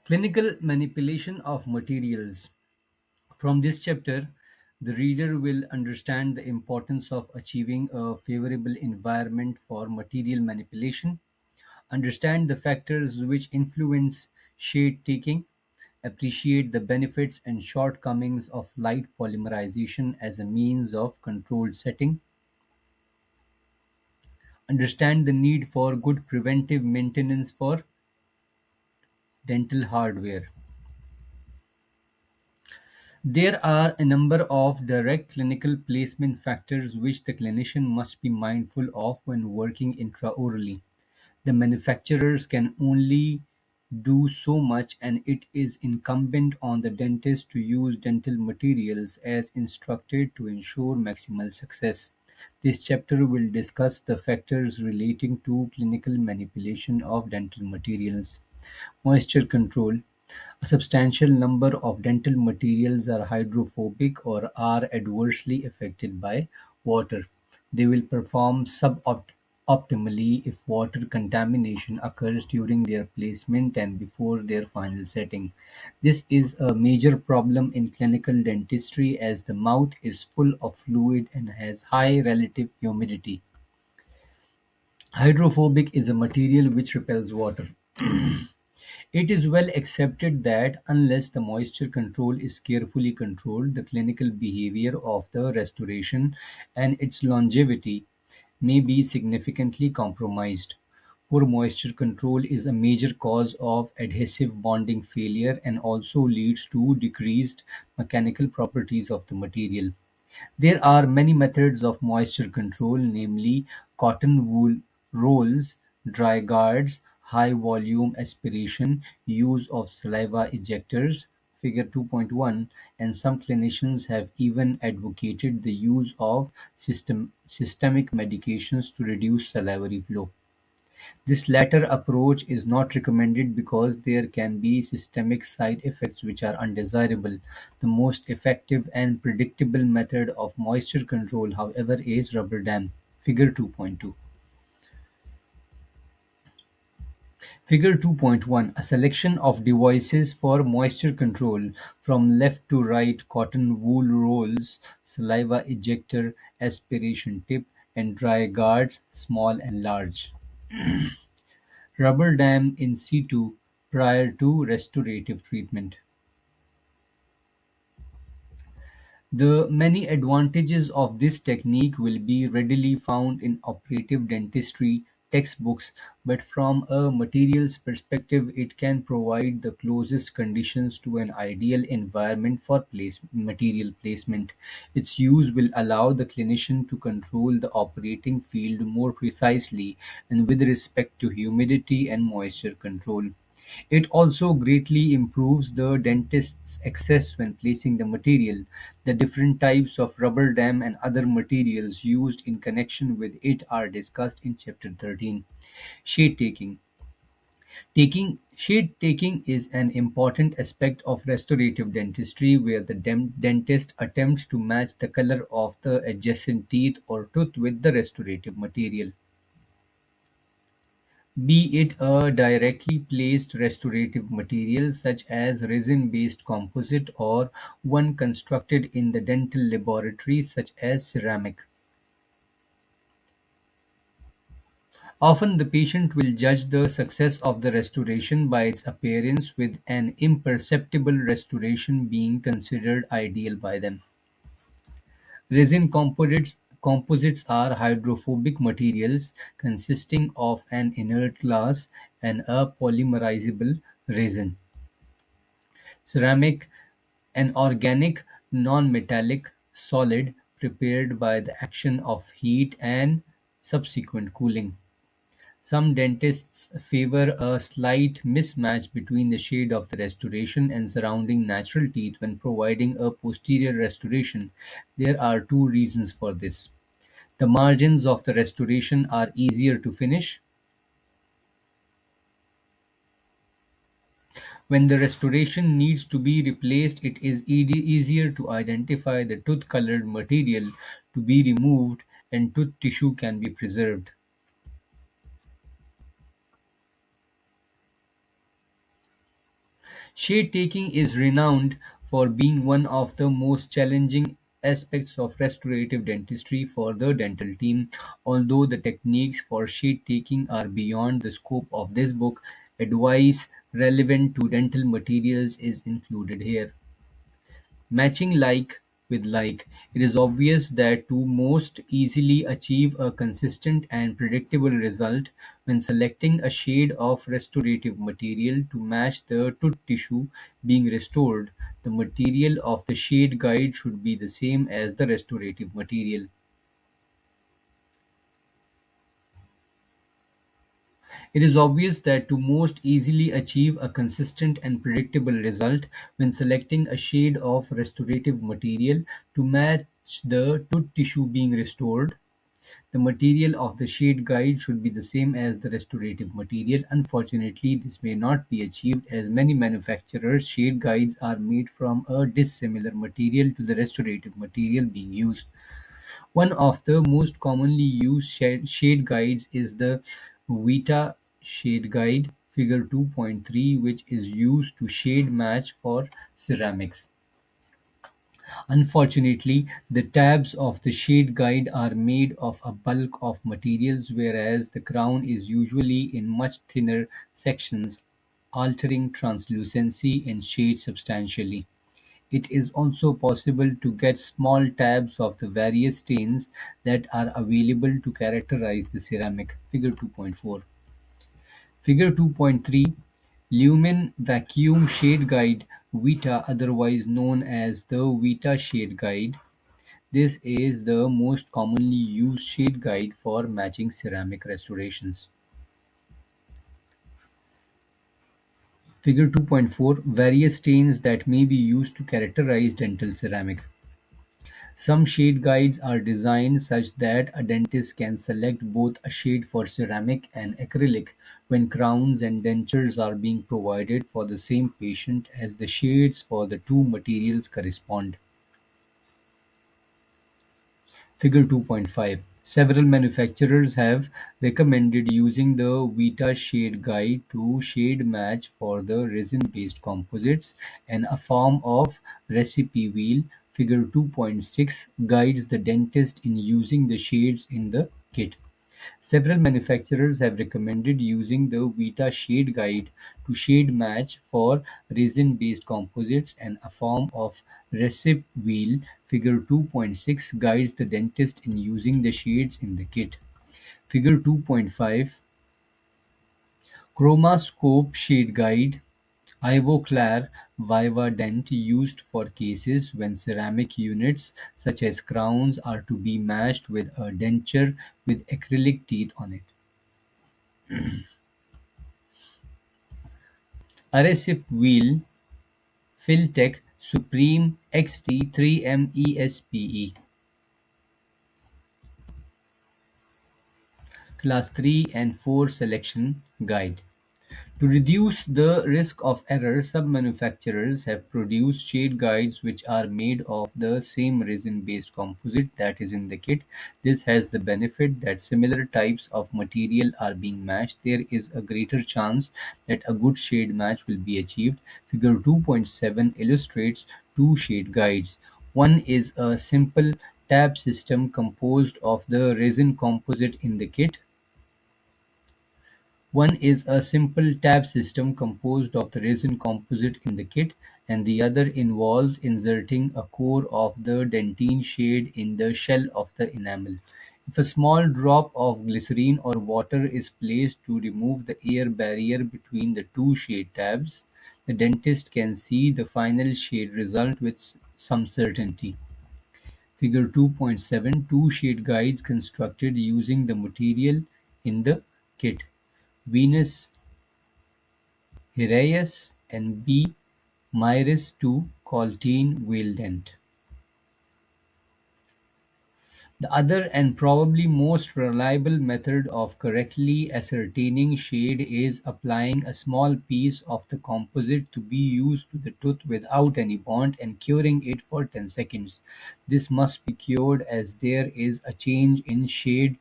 Clinical manipulation of materials. From this chapter, the reader will understand the importance of achieving a favorable environment for material manipulation, understand the factors which influence shade taking, appreciate the benefits and shortcomings of light polymerization as a means of controlled setting, understand the need for good preventive maintenance for dental hardware. There are a number of direct clinical placement factors which the clinician must be mindful of when working intraorally. The manufacturers can only do so much, and it is incumbent on the dentist to use dental materials as instructed to ensure maximal success. This chapter will discuss the factors relating to clinical manipulation of dental materials. Moisture control. A substantial number of dental materials are hydrophobic or are adversely affected by water. They will perform suboptimally if water contamination occurs during their placement and before their final setting. This is a major problem in clinical dentistry as the mouth is full of fluid and has high relative humidity. Hydrophobic is a material which repels water. It is well accepted that unless the moisture control is carefully controlled, the clinical behavior of the restoration and its longevity may be significantly compromised. Poor moisture control is a major cause of adhesive bonding failure and also leads to decreased mechanical properties of the material. There are many methods of moisture control, namely cotton wool rolls, dry guards, high volume aspiration, use of saliva ejectors (Figure 2.1), and some clinicians have even advocated the use of systemic medications to reduce salivary flow. This latter approach is not recommended because there can be systemic side effects which are undesirable. The most effective and predictable method of moisture control, however, is rubber dam. Figure 2.2. Figure 2.1, a selection of devices for moisture control, from left to right: cotton wool rolls, saliva ejector, aspiration tip, and dry guards, small and large. Rubber dam in situ prior to restorative treatment. The many advantages of this technique will be readily found in operative dentistry textbooks, but from a materials perspective, it can provide the closest conditions to an ideal environment for material placement. Its use will allow the clinician to control the operating field more precisely and with respect to humidity and moisture control. It also greatly improves the dentist's access when placing the material. The different types of rubber dam and other materials used in connection with it are discussed in Chapter 13. Shade taking. Shade taking is an important aspect of restorative dentistry where the dentist attempts to match the color of the adjacent teeth or tooth with the restorative material. Be it a directly placed restorative material such as resin-based composite or one constructed in the dental laboratory such as ceramic. Often the patient will judge the success of the restoration by its appearance, with an imperceptible restoration being considered ideal by them. Resin composites are hydrophobic materials consisting of an inert glass and a polymerizable resin. Ceramic: an organic, non-metallic solid prepared by the action of heat and subsequent cooling. Some dentists favor a slight mismatch between the shade of the restoration and surrounding natural teeth when providing a posterior restoration. There are two reasons for this. The margins of the restoration are easier to finish. When the restoration needs to be replaced, it is easier to identify the tooth-colored material to be removed and tooth tissue can be preserved. Shade taking is renowned for being one of the most challenging aspects of restorative dentistry for the dental team. Although the techniques for shade taking are beyond the scope of this book, advice relevant to dental materials is included here. Matching like with like, it is obvious that to most easily achieve a consistent and predictable result when selecting a shade of restorative material to match the tooth tissue being restored, the material of the shade guide should be the same as the restorative material. It is obvious that to most easily achieve a consistent and predictable result when selecting a shade of restorative material to match the tooth tissue being restored, the material of the shade guide should be the same as the restorative material. Unfortunately, this may not be achieved as many manufacturers' shade guides are made from a dissimilar material to the restorative material being used. One of the most commonly used shade guides is the Vita Shade Guide Figure 2.3, which is used to shade match for ceramics. Unfortunately, the tabs of the shade guide are made of a bulk of materials, whereas the crown is usually in much thinner sections, altering translucency and shade substantially. It is also possible to get small tabs of the various stains that are available to characterize the ceramic. Figure 2.4. Figure 2.3, Lumen Vacuum Shade Guide Vita, otherwise known as the Vita Shade Guide. This is the most commonly used shade guide for matching ceramic restorations. Figure 2.4, Various stains that may be used to characterize dental ceramic. Some shade guides are designed such that a dentist can select both a shade for ceramic and acrylic when crowns and dentures are being provided for the same patient as the shades for the two materials correspond. Figure 2.5. Several manufacturers have recommended using the Vita Shade Guide to shade match for the resin-based composites, and a form of recipe wheel, Figure 2.6, guides the dentist in using the shades in the kit. Several manufacturers have recommended using the Vita Shade Guide to shade match for resin-based composites, and a form of recipe wheel, Figure 2.6, guides the dentist in using the shades in the kit. Figure 2.5, Chromascope Shade Guide, Ivoclar Vivadent, used for cases when ceramic units such as crowns are to be matched with a denture with acrylic teeth on it. A recipe wheel, Filtech Supreme XT3M ESPE Class 3 and 4 Selection Guide. To reduce the risk of error, some manufacturers have produced shade guides which are made of the same resin-based composite that is in the kit. This has the benefit that similar types of material are being matched. There is a greater chance that a good shade match will be achieved. Figure 2.7 illustrates two shade guides. One is a simple tab system composed of the resin composite in the kit. One is a simple tab system composed of the resin composite in the kit, and the other involves inserting a core of the dentine shade in the shell of the enamel. If a small drop of glycerine or water is placed to remove the air barrier between the two shade tabs, the dentist can see the final shade result with some certainty. Figure 2.7, two shade guides constructed using the material in the kit. Venus Heraeus and B. Myris to Coltine Wieldent. The other and probably most reliable method of correctly ascertaining shade is applying a small piece of the composite to be used to the tooth without any bond and curing it for 10 seconds. This must be cured as there is a change in shade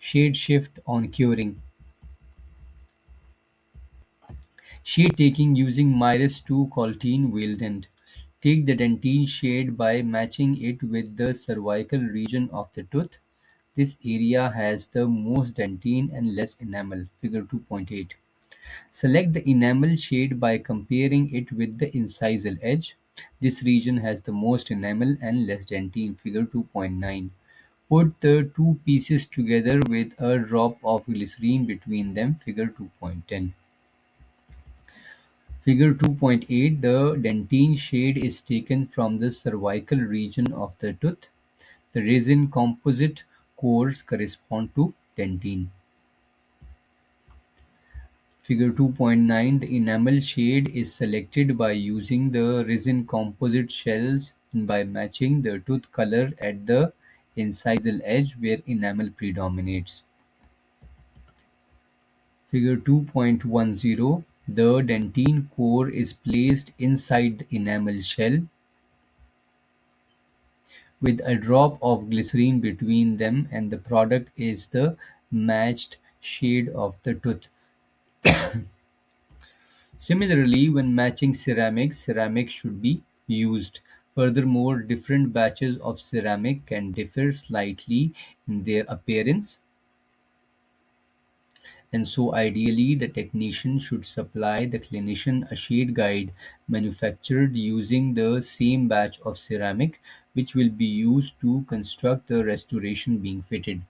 shift on curing. Shade taking using Myris 2 Coltine Wheel-Dent. Take the dentine shade by matching it with the cervical region of the tooth. This area has the most dentine and less enamel. Figure 2.8. Select the enamel shade by comparing it with the incisal edge. This region has the most enamel and less dentine. Figure 2.9. Put the two pieces together with a drop of glycerine between them. Figure 2.10. Figure 2.8, the dentine shade is taken from the cervical region of the tooth. The resin composite cores correspond to dentine. Figure 2.9, the enamel shade is selected by using the resin composite shells and by matching the tooth color at the incisal edge where enamel predominates. Figure 2.10, the dentine core is placed inside the enamel shell with a drop of glycerine between them, and the product is the matched shade of the tooth. Similarly, when matching ceramic should be used. Furthermore, different batches of ceramic can differ slightly in their appearance, and so ideally the technician should supply the clinician a shade guide manufactured using the same batch of ceramic which will be used to construct the restoration being fitted.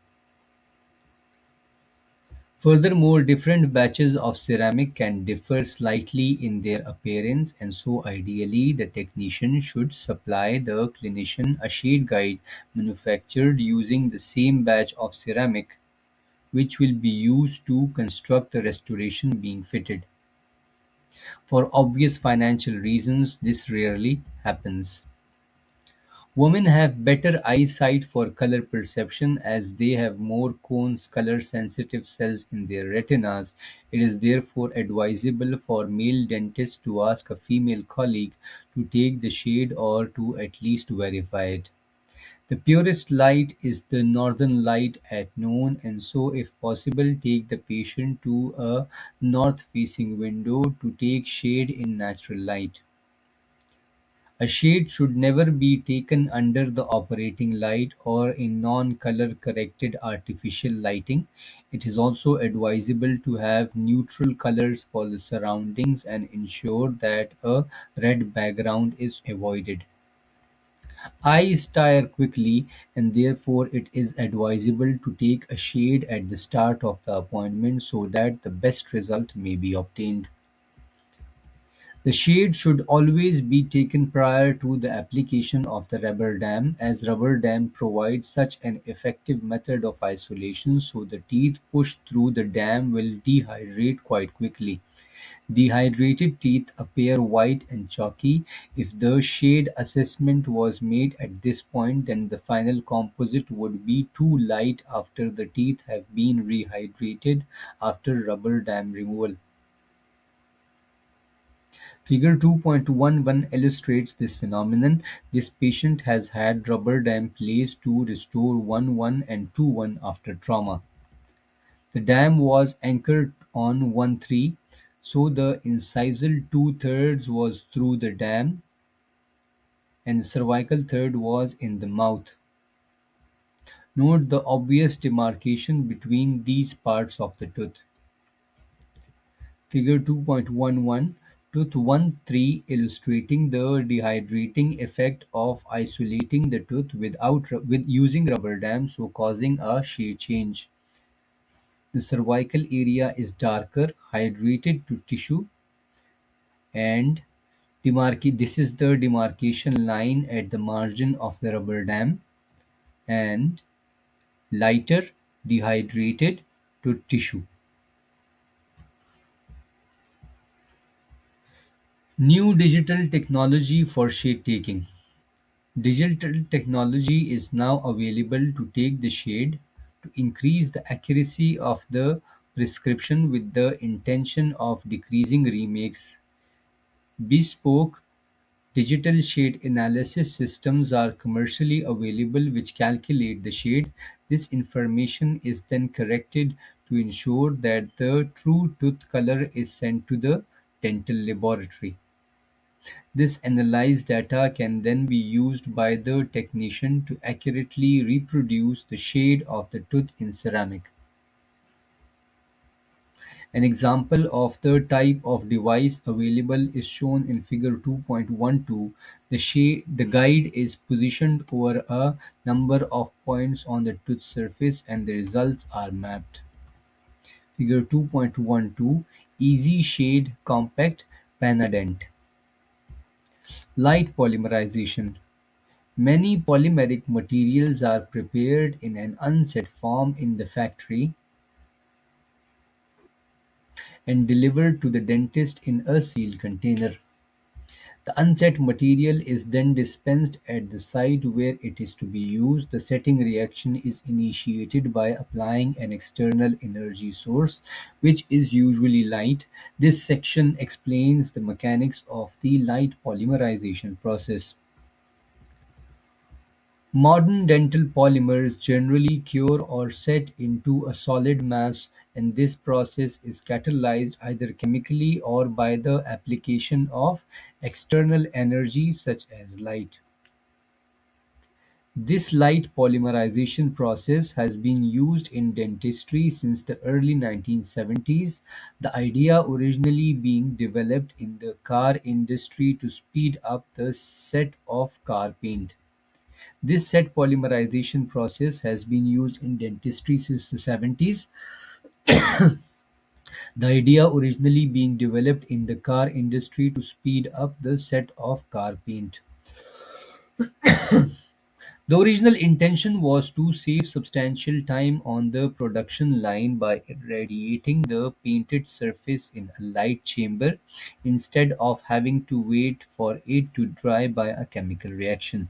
Furthermore, different batches of ceramic can differ slightly in their appearance, and so ideally the technician should supply the clinician a shade guide manufactured using the same batch of ceramic which will be used to construct the restoration being fitted. For obvious financial reasons, this rarely happens. Women have better eyesight for color perception as they have more cones color-sensitive cells in their retinas. It is therefore advisable for male dentists to ask a female colleague to take the shade or to at least verify it. The purest light is the northern light at noon, and so if possible take the patient to a north-facing window to take shade in natural light. A shade should never be taken under the operating light or in non-color corrected artificial lighting. It is also advisable to have neutral colors for the surroundings and ensure that a red background is avoided. Eyes tire quickly, and therefore it is advisable to take a shade at the start of the appointment so that the best result may be obtained. The shade should always be taken prior to the application of the rubber dam, as rubber dam provides such an effective method of isolation so the teeth pushed through the dam will dehydrate quite quickly. Dehydrated teeth appear white and chalky. If the shade assessment was made at this point, then the final composite would be too light after the teeth have been rehydrated after rubber dam removal. Figure 2.11 illustrates this phenomenon. This patient has had rubber dam placed to restore 1-1 and 2-1 after trauma. The dam was anchored on 1-3, so the incisal two-thirds was through the dam and the cervical third was in the mouth. Note the obvious demarcation between these parts of the tooth. Figure 2.11, tooth 1-3 illustrating the dehydrating effect of isolating the tooth with using rubber dam, so causing a shade change. The cervical area is darker, hydrated to tissue, and this is the demarcation line at the margin of the rubber dam, and lighter, dehydrated to tissue. New digital technology for shade taking. Digital technology is now available to take the shade to increase the accuracy of the prescription with the intention of decreasing remakes. Bespoke digital shade analysis systems are commercially available which calculate the shade. This information is then corrected to ensure that the true tooth color is sent to the dental laboratory. This analyzed data can then be used by the technician to accurately reproduce the shade of the tooth in ceramic. An example of the type of device available is shown in Figure 2.12. The guide is positioned over a number of points on the tooth surface and the results are mapped. Figure 2.12, Easy Shade Compact Panadent. Light polymerization. Many polymeric materials are prepared in an unset form in the factory and delivered to the dentist in a sealed container. The unset material is then dispensed at the site where it is to be used. The setting reaction is initiated by applying an external energy source, which is usually light. This section explains the mechanics of the light polymerization process. Modern dental polymers generally cure or set into a solid mass, and this process is catalyzed either chemically or by the application of external energy such as light. This light polymerization process has been used in dentistry since the early 1970s, the idea originally being developed in the car industry to speed up the set of car paint. This set polymerization process has been used in dentistry since the 70s, the idea originally being developed in the car industry to speed up the set of car paint. The original intention was to save substantial time on the production line by irradiating the painted surface in a light chamber instead of having to wait for it to dry by a chemical reaction.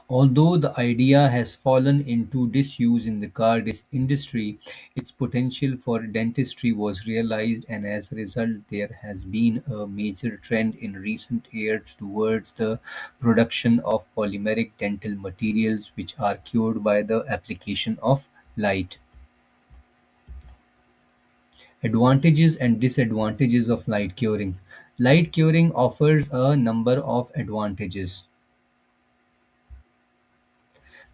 Although the idea has fallen into disuse in the car industry, its potential for dentistry was realized, and as a result, there has been a major trend in recent years towards the production of polymeric dental materials which are cured by the application of light. Advantages and disadvantages of light curing. Light curing offers a number of advantages.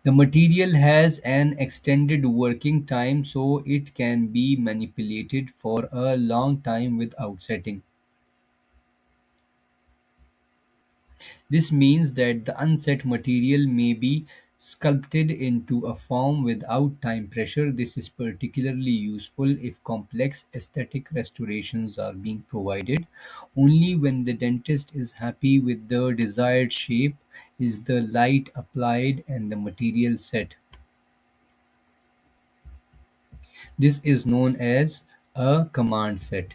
The material has an extended working time so it can be manipulated for a long time without setting. This means that the unset material may be sculpted into a form without time pressure. This is particularly useful if complex aesthetic restorations are being provided. Only when the dentist is happy with the desired shape is the light applied and the material set. This is known as a command set.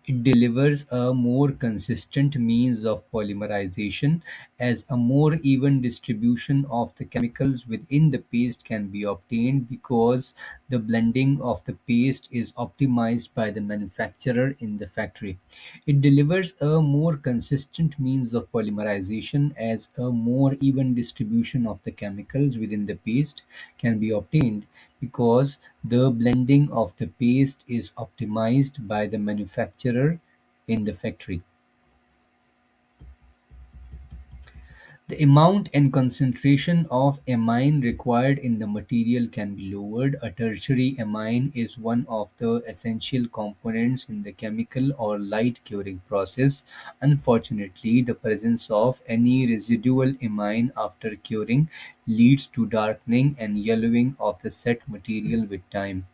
It delivers a more consistent means of polymerization, as a more even distribution of the chemicals within the paste can be obtained because the blending of the paste is optimized by the manufacturer in the factory. It delivers a more consistent means of polymerization, as a more even distribution of the chemicals within the paste can be obtained because the blending of the paste is optimized by the manufacturer in the factory. The amount and concentration of amine required in the material can be lowered. A tertiary amine is one of the essential components in the chemical or light curing process. Unfortunately, the presence of any residual amine after curing leads to darkening and yellowing of the set material with time.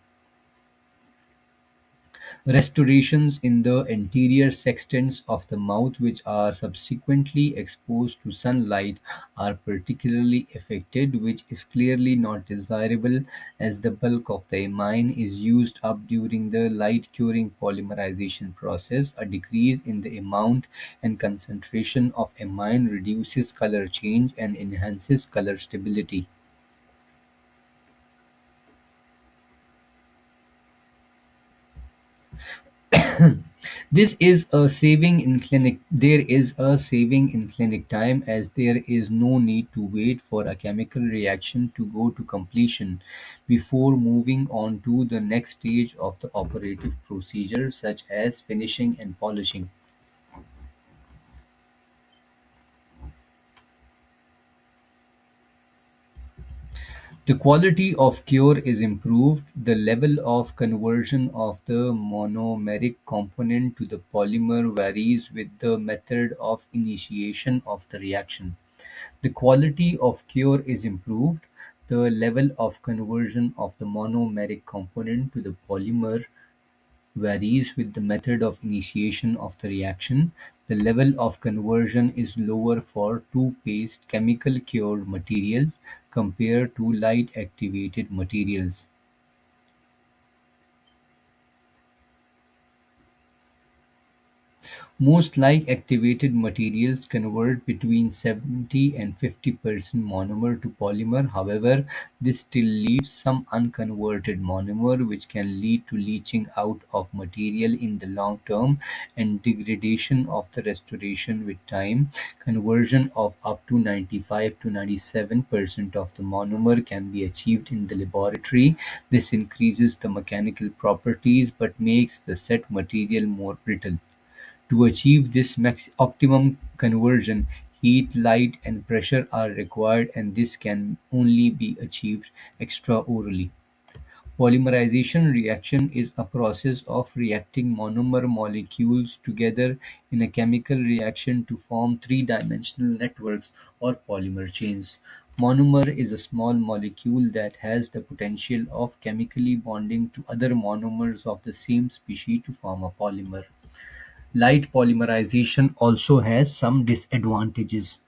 Restorations in the anterior sextants of the mouth which are subsequently exposed to sunlight are particularly affected, which is clearly not desirable as the bulk of the amine is used up during the light curing polymerization process. A decrease in the amount and concentration of amine reduces color change and enhances color stability. This is a saving in clinic There is a saving in clinic time, as there is no need to wait for a chemical reaction to go to completion before moving on to the next stage of the operative procedure, such as finishing and polishing. The quality of cure is improved. The level of conversion of the monomeric component to the polymer varies with the method of initiation of the reaction. The quality of cure is improved. The level of conversion of the monomeric component to the polymer varies with the method of initiation of the reaction. The level of conversion is lower for two-phase chemical cured materials compared to light-activated materials. Most light-activated materials convert between 70 and 50% monomer to polymer. However, this still leaves some unconverted monomer, which can lead to leaching out of material in the long term and degradation of the restoration with time. Conversion of up to 95 to 97% of the monomer can be achieved in the laboratory. This increases the mechanical properties but makes the set material more brittle. To achieve this optimum conversion, heat, light, and pressure are required, and this can only be achieved extraorally. Polymerization reaction is a process of reacting monomer molecules together in a chemical reaction to form three-dimensional networks or polymer chains. Monomer is a small molecule that has the potential of chemically bonding to other monomers of the same species to form a polymer. Light polymerization also has some disadvantages.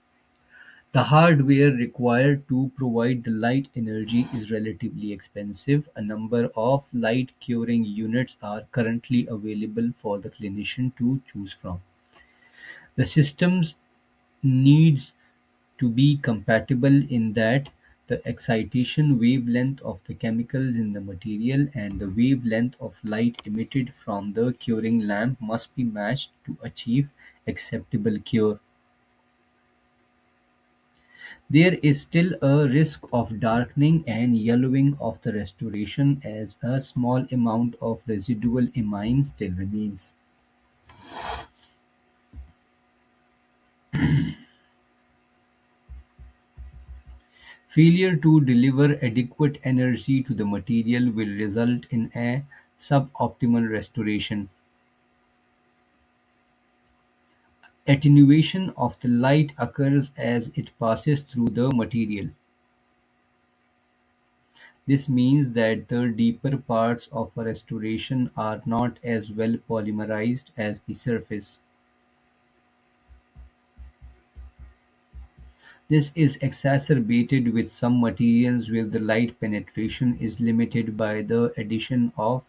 The hardware required to provide the light energy is relatively expensive. A number of light curing units are currently available for the clinician to choose from. The systems needs to be compatible in that the excitation wavelength of the chemicals in the material and the wavelength of light emitted from the curing lamp must be matched to achieve acceptable cure. There is still a risk of darkening and yellowing of the restoration, as a small amount of residual amine still remains. Failure to deliver adequate energy to the material will result in a suboptimal restoration. Attenuation of the light occurs as it passes through the material. This means that the deeper parts of a restoration are not as well polymerized as the surface. This is exacerbated with some materials where the light penetration is limited by the addition of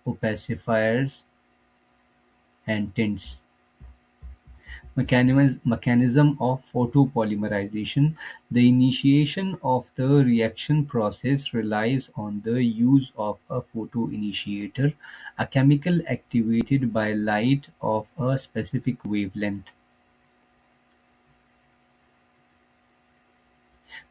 opacifiers and tints. Mechanism of photopolymerization: the initiation of the reaction process relies on the use of a photoinitiator, a chemical activated by light of a specific wavelength.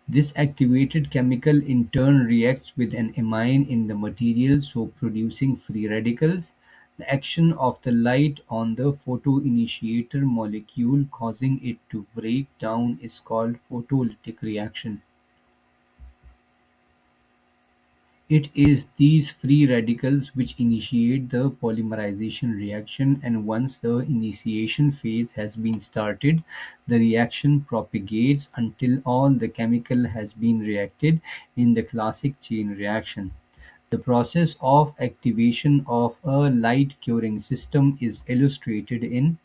This activated chemical in turn reacts with an amine in the material, so producing free radicals. The action of the light on the photoinitiator molecule, causing it to break down, is called photolytic reaction. It is these free radicals which initiate the polymerization reaction, and once the initiation phase has been started, the reaction propagates until all the chemical has been reacted in the classic chain reaction. The process of activation of a light curing system is illustrated in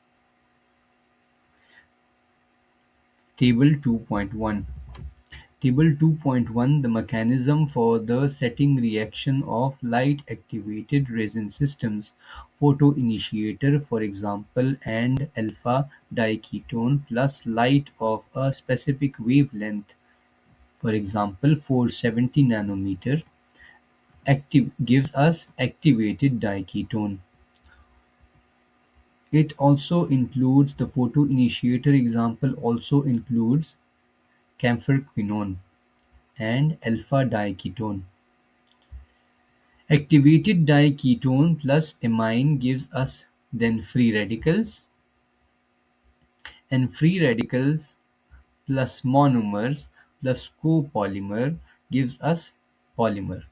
Table 2.1. Table 2.1: the mechanism for the setting reaction of light-activated resin systems. Photoinitiator, for example, and alpha diketone plus light of a specific wavelength, for example 470 nanometer, gives us activated diketone. It also includes the photoinitiator example also includes camphor quinone and alpha diketone. Activated diketone plus amine gives us then free radicals, and free radicals plus monomers plus copolymer gives us polymer.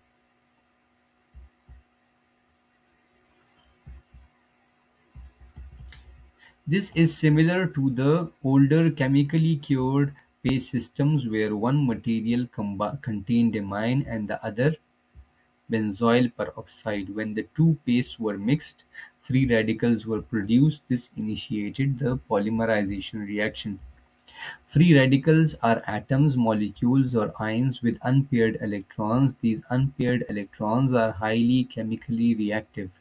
This is similar to the older chemically cured paste systems where one material contained amine and the other benzoyl peroxide. When the two pastes were mixed, free radicals were produced. This initiated the polymerization reaction. Free radicals are atoms, molecules, or ions with unpaired electrons. These unpaired electrons are highly chemically reactive.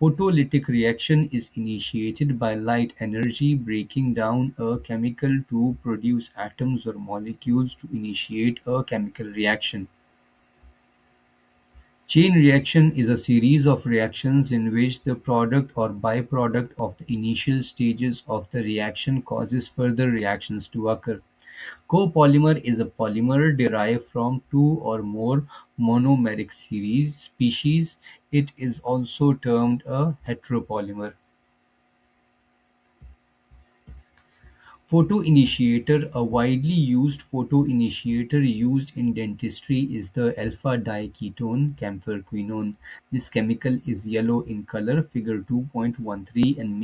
Photolytic reaction is initiated by light energy breaking down a chemical to produce atoms or molecules to initiate a chemical reaction. Chain reaction is a series of reactions in which the product or byproduct of the initial stages of the reaction causes further reactions to occur. Copolymer is a polymer derived from two or more monomeric series species. It is also termed a heteropolymer. Photoinitiator: A widely used photoinitiator used in dentistry is the alpha-diketone camphorquinone. This chemical is yellow in color (Figure 2.13) and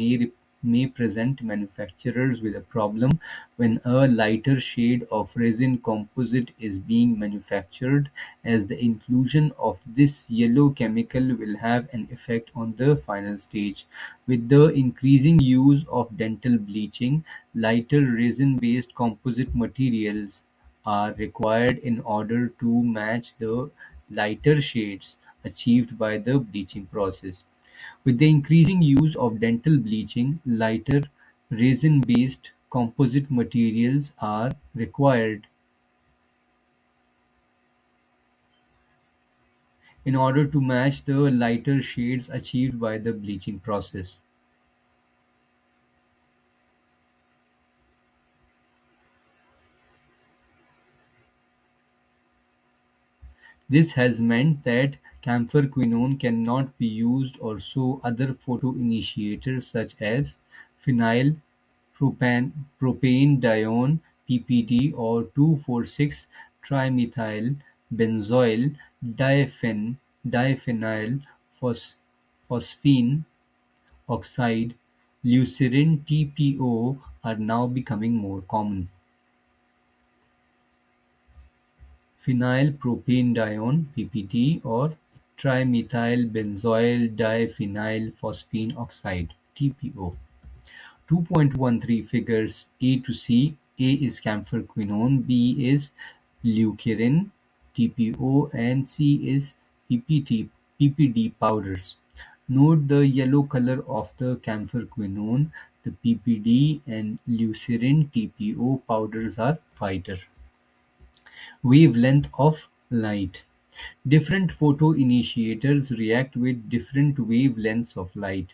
may present manufacturers with a problem when a lighter shade of resin composite is being manufactured, as the inclusion of this yellow chemical will have an effect on the final stage. With the increasing use of dental bleaching, lighter resin-based composite materials are required in order to match the lighter shades achieved by the bleaching process. With the increasing use of dental bleaching, lighter resin-based composite materials are required in order to match the lighter shades achieved by the bleaching process. This has meant that camphorquinone cannot be used, or so other photoinitiators such as phenyl propanedione (ppd) or 2,4,6-trimethyl benzoyl diphenyl phosphine oxide (leucerin (TPO) are now becoming more common. Phenylpropanedione (ppt) or trimethylbenzoyl diphenyl phosphine oxide (TPO). 2.13 figures A to C. A is camphorquinone, B is leucerin (TPO) and C is PPD powders. Note the yellow color of the camphorquinone. The PPD and leucerin (TPO) powders are whiter. Wavelength of light: different photoinitiators react with different wavelengths of light.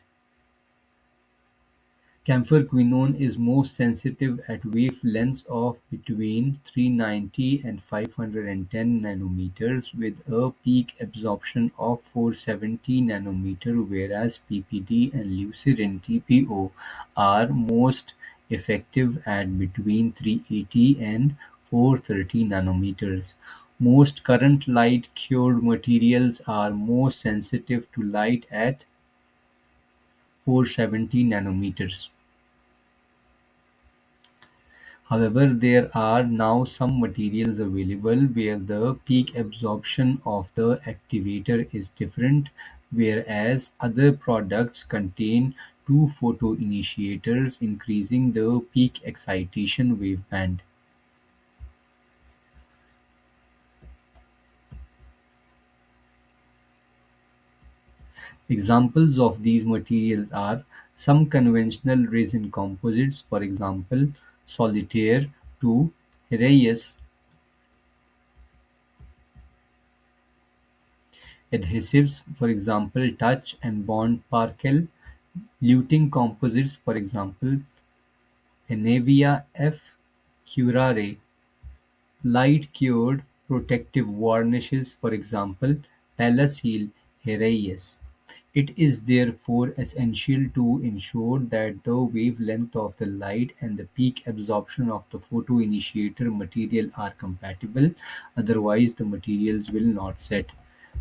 Camphorquinone is most sensitive at wavelengths of between 390 and 510 nanometers with a peak absorption of 470 nanometer, whereas PPD and leucerin (TPO) are most effective at between 380 and 430 nanometers. Most current light cured materials are most sensitive to light at 470 nanometers. However, there are now some materials available where the peak absorption of the activator is different, whereas other products contain two photoinitiators, increasing the peak excitation waveband. Examples of these materials are some conventional resin composites, for example, solitaire to Heraeus adhesives, for example, Touch and Bond Parkel, Luting composites, for example, Hevea F. curare; light-cured protective varnishes, for example, Palacil Herreis. It is therefore essential to ensure that the wavelength of the light and the peak absorption of the photoinitiator material are compatible, otherwise the materials will not set.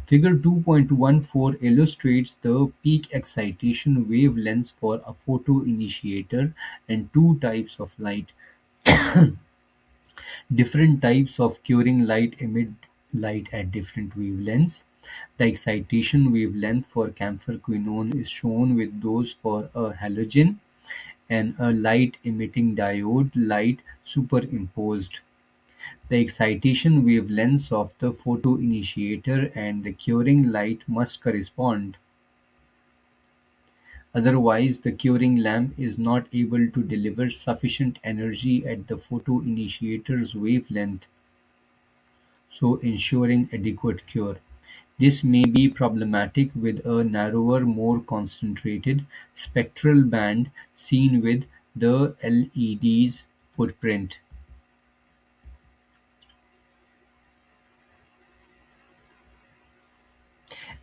Figure 2.14 illustrates the peak excitation wavelengths for a photoinitiator and two types of light. Different types of curing light emit light at different wavelengths. The excitation wavelength for camphor-quinone is shown with those for a halogen and a light-emitting diode light superimposed. The excitation wavelengths of the photoinitiator and the curing light must correspond, otherwise the curing lamp is not able to deliver sufficient energy at the photoinitiator's wavelength, so ensuring adequate cure. This may be problematic with a narrower, more concentrated spectral band seen with the LED's footprint.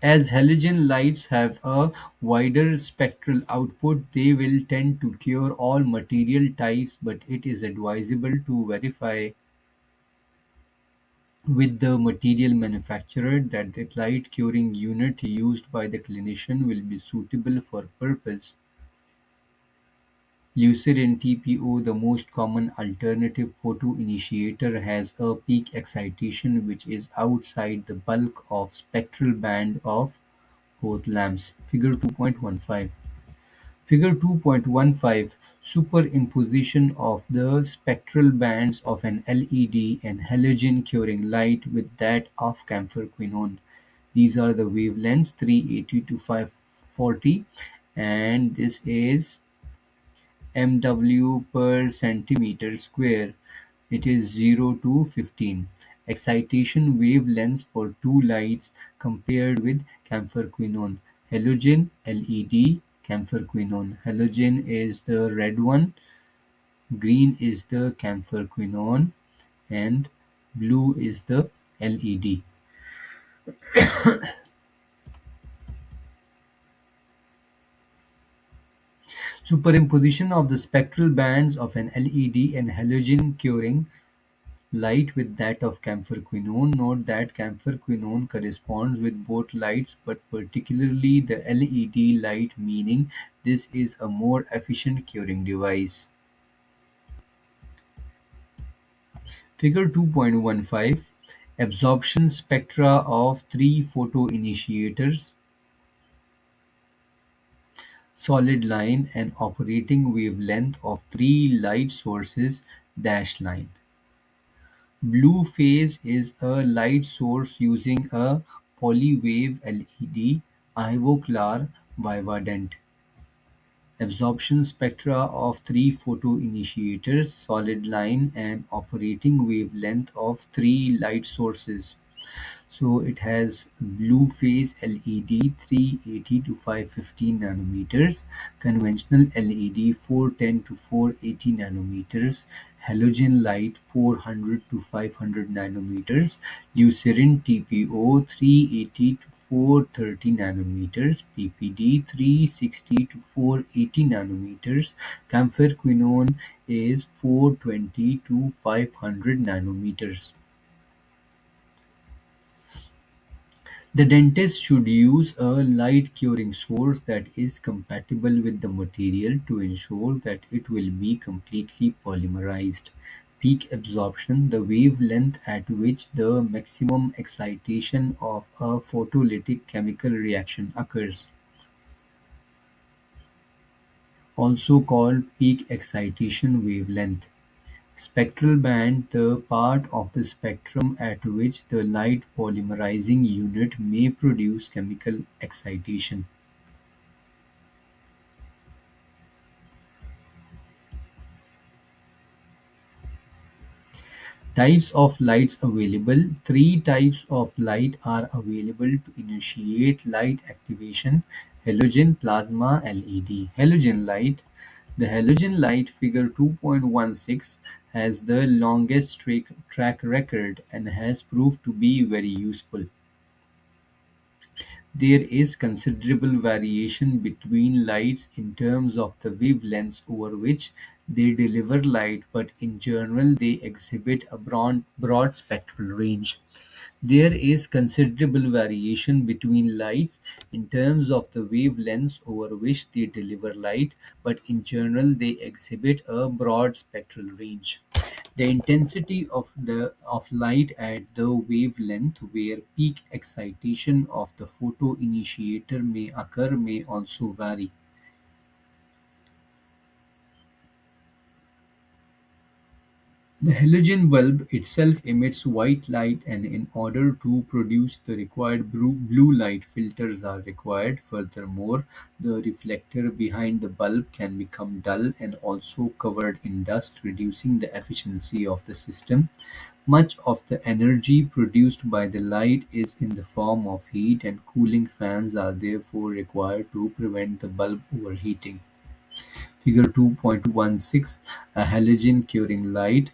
As halogen lights have a wider spectral output, they will tend to cure all material types, but it is advisable to verify with the material manufacturer that the light curing unit used by the clinician will be suitable for purpose. Lucid TPO, the most common alternative photoinitiator, has a peak excitation which is outside the bulk of spectral band of both lamps. Figure 2.15. Figure 2.15: Superimposition of the spectral bands of an LED and halogen curing light with that of camphor-quinone. These are the wavelengths 380 to 540, and this is MW per centimeter square. It is 0 to 15. Excitation wavelengths for two lights compared with camphor-quinone. Halogen LED, camphor-quinone. Halogen is the red one, green is the camphor-quinone, and blue is the LED. Superimposition of the spectral bands of an LED and halogen curing light with that of camphor-quinone. Note that camphor-quinone corresponds with both lights, but particularly the LED light, meaning this is a more efficient curing device. Figure 2.15: Absorption spectra of three photoinitiators, solid line, and operating wavelength of three light sources, dashed line. Blue phase is a light source using a polywave LED, Ivoclar Vivadent. Absorption spectra of three photoinitiators, solid line, and operating wavelength of three light sources. So it has blue phase LED 380 to 515 nanometers, conventional LED 410 to 480 nanometers, halogen light 400 to 500 nanometers, Lucid TPO 380 to 430 nanometers, PPD 360 to 480 nanometers, camphor-quinone is 420 to 500 nanometers. The dentist should use a light curing source that is compatible with the material to ensure that it will be completely polymerized. Peak absorption: the wavelength at which the maximum excitation of a photolytic chemical reaction occurs, also called peak excitation wavelength. Spectral band: the part of the spectrum at which the light polymerizing unit may produce chemical excitation. Types of lights available: three types of light are available to initiate light activation: Halogen plasma LED. Halogen light. The halogen light figure 2.16 has the longest track record and has proved to be very useful. There is considerable variation between lights in terms of the wavelengths over which they deliver light, but in general they exhibit a broad spectral range. There is considerable variation between lights in terms of the wavelengths over which they deliver light, but in general they exhibit a broad spectral range. The intensity of light at the wavelength where peak excitation of the photoinitiator may occur may also vary. The halogen bulb itself emits white light, and in order to produce the required blue light, filters are required. Furthermore, the reflector behind the bulb can become dull and also covered in dust, reducing the efficiency of the system. Much of the energy produced by the light is in the form of heat, and cooling fans are therefore required to prevent the bulb overheating. Figure 2.16, a halogen curing light,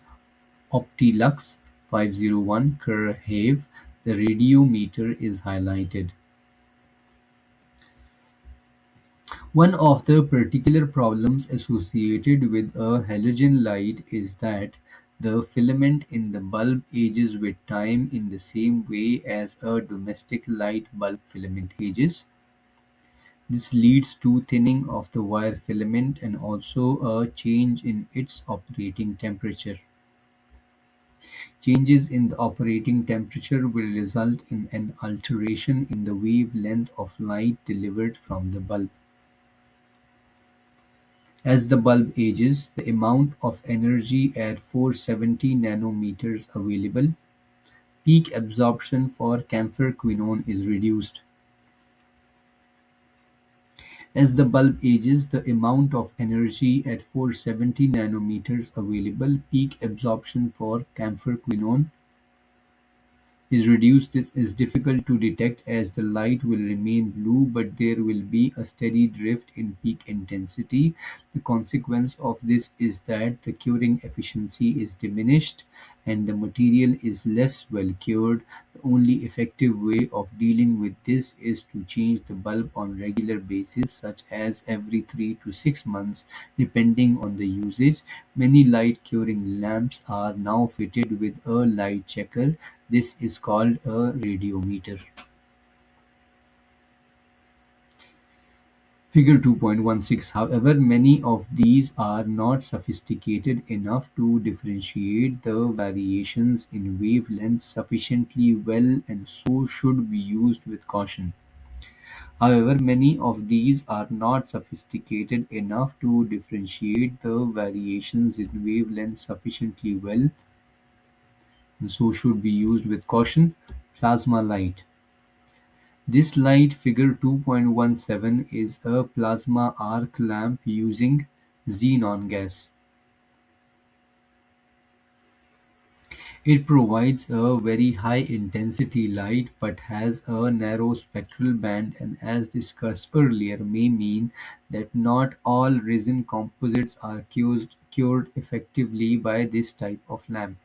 Optilux 501 Kerr-Have. The radiometer is highlighted. One of the particular problems associated with a halogen light is that the filament in the bulb ages with time in the same way as a domestic light bulb filament ages. This leads to thinning of the wire filament and also a change in its operating temperature. Changes in the operating temperature will result in an alteration in the wavelength of light delivered from the bulb. As the bulb ages, the amount of energy at 470 nanometers available, peak absorption for camphor quinone is reduced. As the bulb ages, the amount of energy at 470 nanometers available, peak absorption for camphor quinone is reduced. This is difficult to detect as the light will remain blue, but there will be a steady drift in peak intensity. The consequence of this is that the curing efficiency is diminished and the material is less well cured. The only effective way of dealing with this is to change the bulb on regular basis, such as every 3 to 6 months, depending on the usage. Many light curing lamps are now fitted with a light checker. This is called a radiometer. Figure 2.16. However, many of these are not sophisticated enough to differentiate the variations in wavelengths sufficiently well and so should be used with caution. However, many of these are not sophisticated enough to differentiate the variations in wavelengths sufficiently well and so should be used with caution. Plasma light. This light, figure 2.17, is a plasma arc lamp using xenon gas. It provides a very high-intensity light but has a narrow spectral band, and as discussed earlier may mean that not all resin composites are cured effectively by this type of lamp.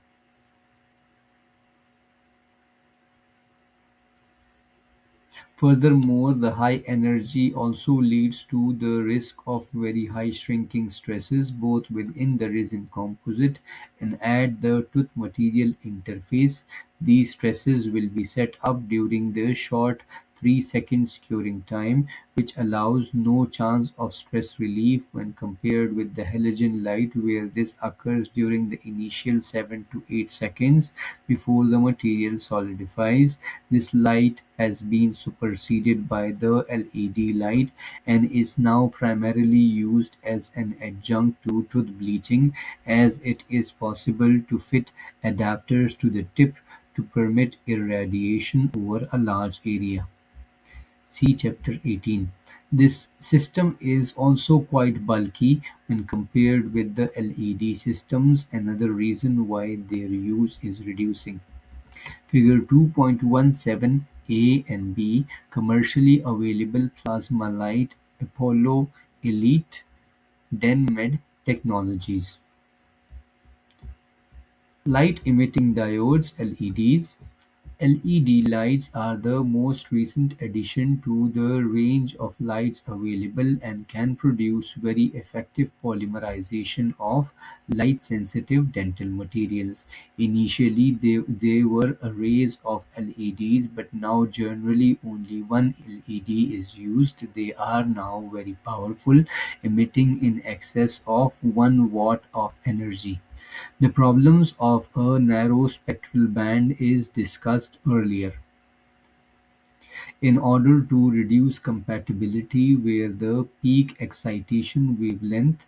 Furthermore, the high energy also leads to the risk of very high shrinking stresses both within the resin composite and at the tooth material interface. These stresses will be set up during the short 3 seconds curing time, which allows no chance of stress relief when compared with the halogen light where this occurs during the initial 7 to 8 seconds before the material solidifies. This light has been superseded by the LED light and is now primarily used as an adjunct to tooth bleaching, as it is possible to fit adapters to the tip to permit irradiation over a large area. See Chapter 18. This system is also quite bulky when compared with the LED systems, another reason why their use is reducing. Figure 2.17 A and B commercially available plasma light Apollo Elite DenMed technologies. Light-emitting diodes (LEDs). LED lights are the most recent addition to the range of lights available and can produce very effective polymerization of light-sensitive dental materials. Initially, they were arrays of LEDs, but now generally only one LED is used. They are now very powerful, emitting in excess of 1 watt of energy. The problems of a narrow spectral band is discussed earlier. In order to reduce compatibility where the peak excitation wavelength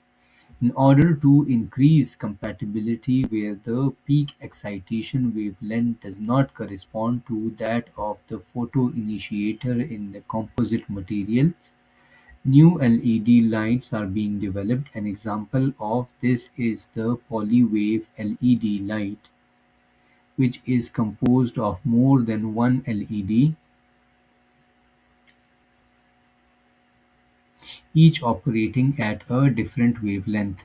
In order to increase compatibility where the peak excitation wavelength does not correspond to that of the photoinitiator in the composite material, new LED lights are being developed. An example of this is the Polywave LED light, which is composed of more than one LED, each operating at a different wavelength.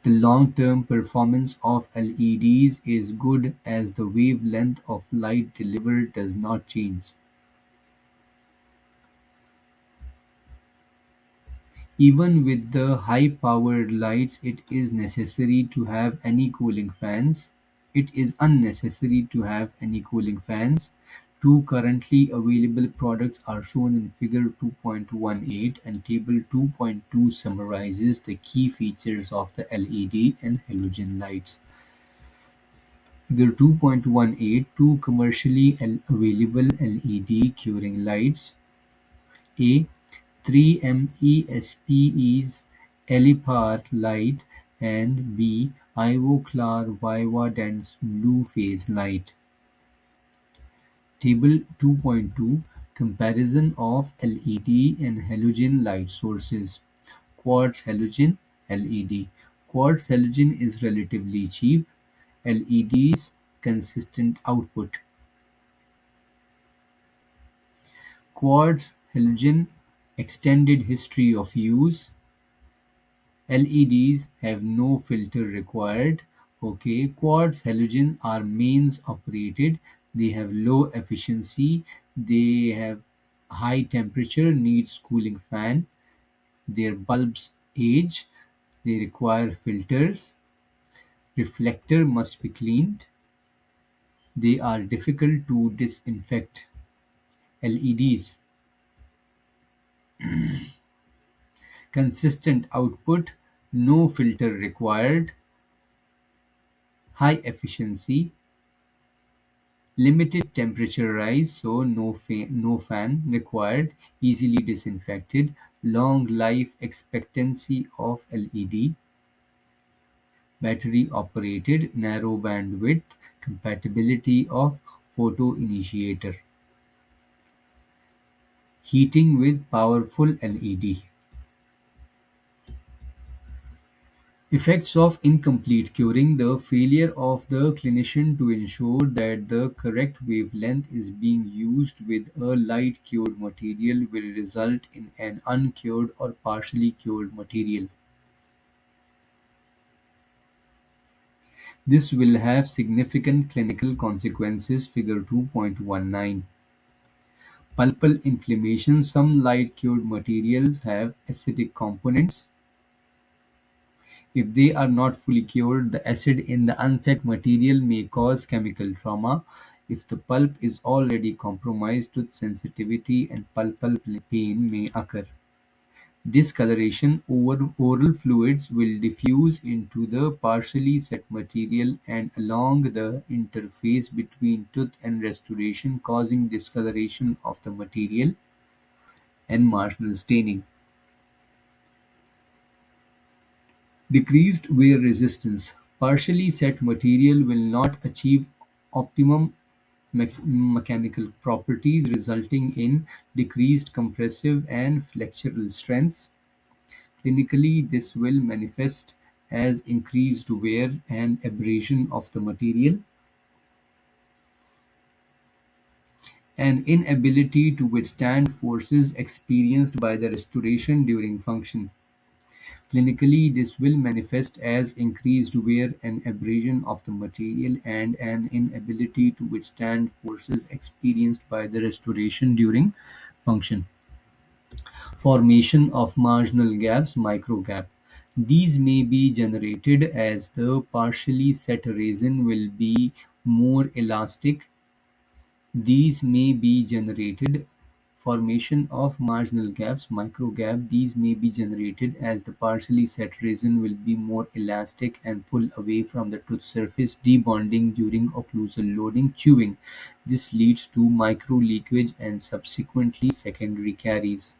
The long-term performance of LEDs is good as the wavelength of light delivered does not change. Even with the high-powered lights, it is unnecessary to have any cooling fans. Two currently available products are shown in Figure 2.18 and Table 2.2 summarizes the key features of the LED and halogen lights. Figure 2.18 Two commercially available LED curing lights: A. 3MESPE's Elipar light and B. Ivoclar Vivadent's blue phase light. Table 2.2 Comparison of LED and halogen light sources. Quartz halogen LED. Quartz halogen is relatively cheap. LEDs consistent output. Quartz halogen extended history of use. LEDs have no filter required. Okay, quartz halogen are mains operated. They have low efficiency. They have high temperature, needs cooling fan. Their bulbs age. They require filters. Reflector must be cleaned. They are difficult to disinfect. LEDs. Consistent output, no filter required, high efficiency, limited temperature rise, so no fan required, easily disinfected, long life expectancy of LED, battery operated, narrow bandwidth, compatibility of photoinitiator, heating with powerful LED. Effects of incomplete curing: the failure of the clinician to ensure that the correct wavelength is being used with a light-cured material will result in an uncured or partially cured material. This will have significant clinical consequences. Figure 2.19. Pulpal inflammation: some light-cured materials have acidic components. If they are not fully cured, the acid in the unset material may cause chemical trauma. If the pulp is already compromised, tooth sensitivity and pulpal pain may occur. Discoloration: oral fluids will diffuse into the partially set material and along the interface between tooth and restoration, causing discoloration of the material and marginal staining. Decreased wear resistance: partially set material will not achieve optimum mechanical properties, resulting in decreased compressive and flexural strengths. Clinically, this will manifest as increased wear and abrasion of the material. An inability to withstand forces experienced by the restoration during function. Clinically, this will manifest as increased wear and abrasion of the material and an inability to withstand forces experienced by the restoration during function. Formation of marginal gaps (microgap). These may be generated as the partially set resin will be more elastic. These may be generated Formation of marginal gaps (microgap). These may be generated as the partially set resin will be more elastic and pull away from the tooth surface, debonding during occlusal loading chewing. This leads to micro-leakage and subsequently secondary caries.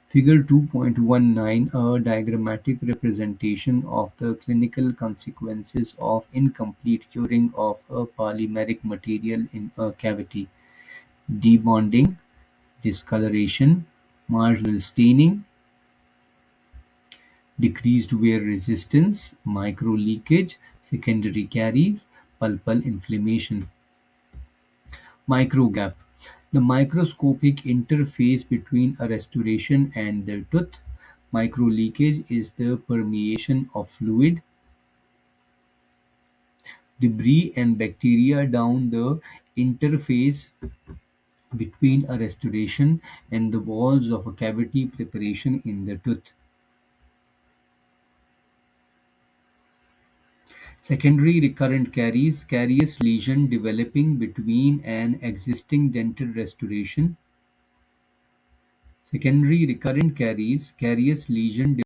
Figure 2.19, a diagrammatic representation of the clinical consequences of incomplete curing of a polymeric material in a cavity: debonding, discoloration, marginal staining, decreased wear resistance, micro-leakage, secondary caries, pulpal inflammation. Microgap: the microscopic interface between a restoration and the tooth. Microleakage is the permeation of fluid, debris and bacteria down the interface between a restoration and the walls of a cavity preparation in the tooth. Secondary recurrent caries: carious lesion developing between an existing dental restoration. Secondary recurrent caries: carious lesion